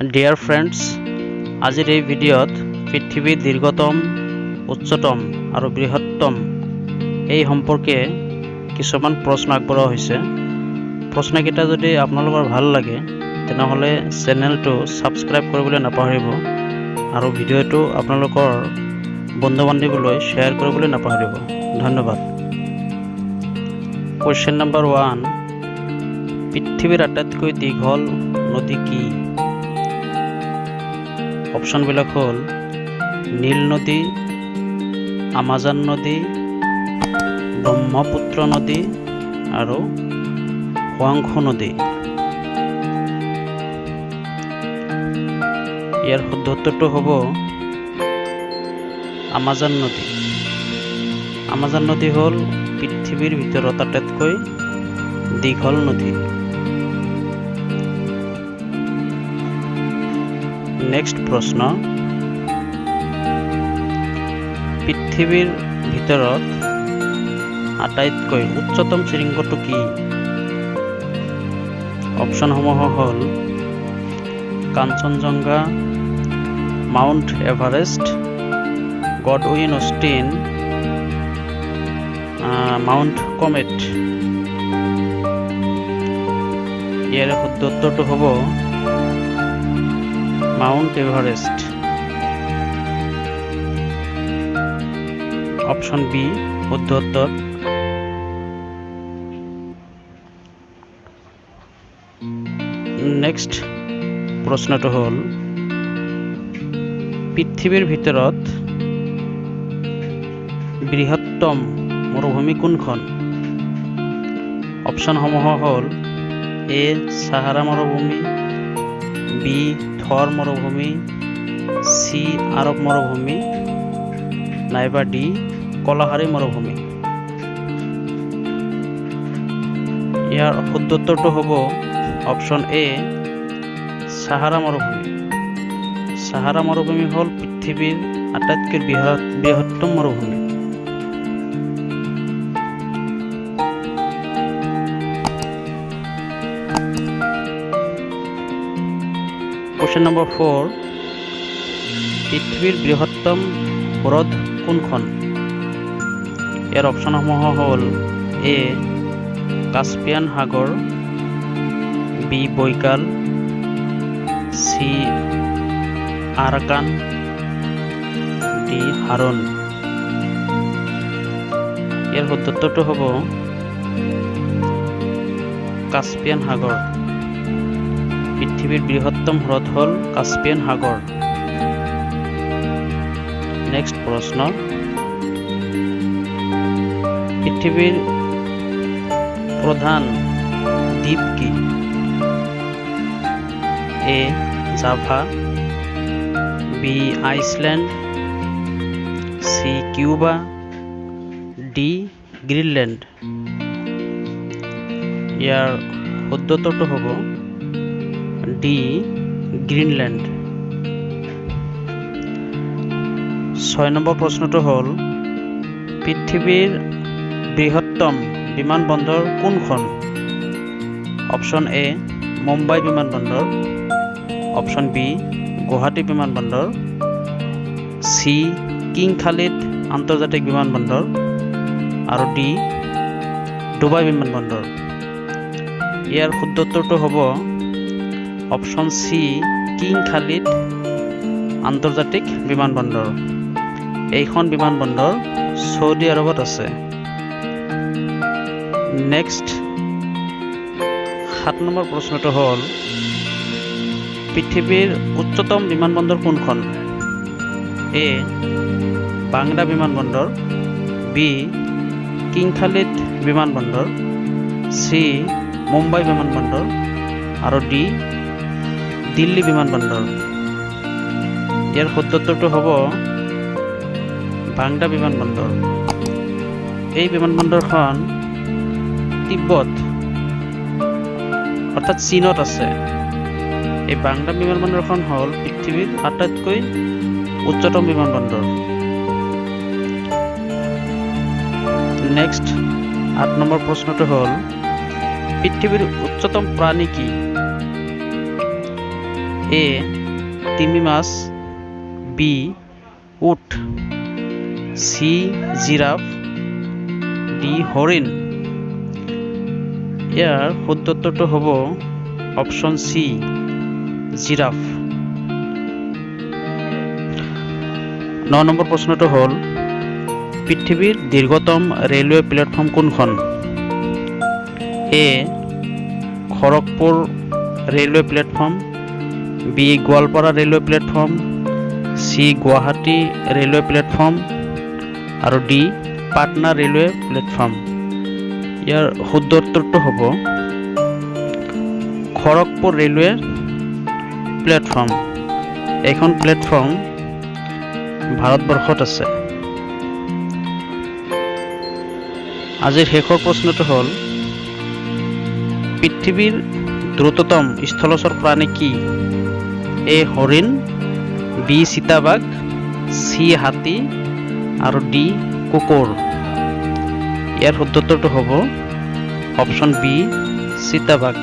Dear friends, আজিৰ এই ভিডিঅ'ত পৃথিৱীৰ দীৰ্ঘতম, উচ্চতম আৰু বৃহত্তম এই সম্পৰ্কে কিছুমান প্ৰশ্ন আগবঢ়োৱা হৈছে। প্ৰশ্নকেইটা যদি আপোনালোকৰ ভাল লাগে তেনেহ'লে চেনেলটো ছাবস্ক্ৰাইব কৰিবলৈ নাপাহৰিব আৰু ভিডিঅ'টো আপোনালোকৰ বন্ধু বান্ধৱীলৈ শ্বেয়াৰ কৰিবলৈ নাপাহৰিব। ধন্যবাদ। কুৱেশ্যন নম্বৰ 1, পৃথিৱীৰ আটাইতকৈ দীঘল নদী কি? অপশ্যনবিলাক হ'ল নীল নদী, আমাজন নদী, ব্ৰহ্মপুত্ৰ নদী আৰু হুৱাংহো নদী। ইয়াৰ শুদ্ধ উত্তৰটো হ'ব আমাজন নদী। আমাজন নদী হ'ল পৃথিৱীৰ ভিতৰত আটাইতকৈ দীঘল নদী। নেক্সট প্ৰশ্ন, পৃথিৱীৰ ভিতৰত আটাইতকৈ উচ্চতম শৃংগটো কি? অপশ্যনসমূহ হ'ল Kanchenjunga, Mount Everest, Godwin Austen, Mount Kamet. ইয়াৰ শুদ্ধ উত্তৰটো হ'ব মাউণ্ট এভাৰেষ্ট। অপশ্যন বি শুদ্ধ উত্তৰ। নেক্সট প্ৰশ্নটো হ'ল পৃথিৱীৰ ভিতৰত বৃহত্তম মৰুভূমি কোনখন? অপশ্যনসমূহ হ'ল এ সাহাৰা মৰুভূমি, বি থৰ মৰুভূমি, চি আৰব মৰুভূমি, নাইবা ডি কলাহাৰী মৰুভূমি। ইয়াৰ শুদ্ধ উত্তৰটো হ'ব অপশ্যন এ সাহাৰা মৰুভূমি। সাহাৰা মৰুভূমি হ'ল পৃথিৱীৰ আটাইতকৈ বৃহত্তম মৰুভূমি। কুৱেশ্যন নম্বৰ 4, পৃথিৱীৰ বৃহত্তম হ্ৰদ কোনখন? ইয়াৰ অপশ্যনসমূহ হ'ল এ কাস্পিয়ান সাগৰ, বি বৈকাল, চি আৰাকান, ডি হাৰন। ইয়াৰ শুদ্ধ উত্তৰটো হ'ব কাস্পিয়ান সাগৰ। পৃথিৱীৰ বৃহত্তম হ্ৰদ হ'ল কাস্পিয়ান সাগৰ। নেক্সট প্ৰশ্ন, পৃথিৱীৰ প্ৰধান দ্বীপ কি? A Java, B Iceland, C Cuba, D Greenland. ইয়াৰ শুদ্ধ উত্তৰটো হ'ব ডি গ্ৰীণলেণ্ড। 6 নম্বৰ প্ৰশ্নটো হ'ল পৃথিৱীৰ বৃহত্তম বিমানবন্দৰ কোনখন? অপশ্যন এ মুম্বাই বিমানবন্দৰ, অপশ্যন বি গুৱাহাটী বিমানবন্দৰ, চি কিং খালিদ আন্তৰ্জাতিক বিমানবন্দৰ আৰু ডি ডুবাই বিমানবন্দৰ। ইয়াৰ শুদ্ধ উত্তৰটো হ'ব অপশ্যন চি কিং খালিদ আন্তৰ্জাতিক বিমানবন্দৰ। এইখন বিমানবন্দৰ চৌদি আৰবত আছে। নেক্সট 7 নম্বৰ প্ৰশ্নটো হ'ল পৃথিৱীৰ উচ্চতম বিমানবন্দৰ কোনখন? এ বাংলা বিমানবন্দৰ, বি কিং খালিদ বিমানবন্দৰ, চি মুম্বাই বিমানবন্দৰ আৰু ডি দিল্লী বিমানবন্দৰ। ইয়াৰ শুদ্ধ উত্তৰটো হ'ব বাংলা বিমানবন্দৰ। এই বিমানবন্দৰখন তিব্বত অৰ্থাৎ চীনত আছে। এই বাংলা বিমানবন্দৰখন হ'ল পৃথিৱীৰ আটাইতকৈ উচ্চতম বিমানবন্দৰ। নেক্সট 8 নম্বৰ প্ৰশ্নটো হ'ল পৃথিৱীৰ উচ্চতম প্ৰাণী কি? এ তিমি মাছ, বি উট, সি জিৰাফ, ডি হৰিণ। ইয়াৰ শুদ্ধ উত্তৰটো হ'ব অপশ্যন সি জিৰাফ। 9 নম্বৰ প্ৰশ্নটো হ'ল পৃথিৱীৰ দীৰ্ঘতম ৰেলৱে প্লেটফৰ্ম কোনখন? A Kharagpur railway platform, B Goalpara railway platform, C Guwahati railway platform আৰু ডি পাটনা ৰেলৱে প্লেটফৰ্ম। ইয়াৰ শুদ্ধ উত্তৰটো হ'ব খড়গপুৰ ৰেলৱে প্লেটফৰ্ম। এইখন প্লেটফৰ্ম ভাৰতবৰ্ষত আছে। আজিৰ শেষৰ প্ৰশ্নটো হ'ল পৃথিৱীৰ দ্ৰুততম স্থলচৰ প্ৰাণী কি? এ হৰিণ, বি চিতাবাঘ, চি হাতী আৰু ডি কুকুৰ। ইয়াৰ শুদ্ধ উত্তৰটো হ'ব অপশ্যন বি চিতাবাঘ।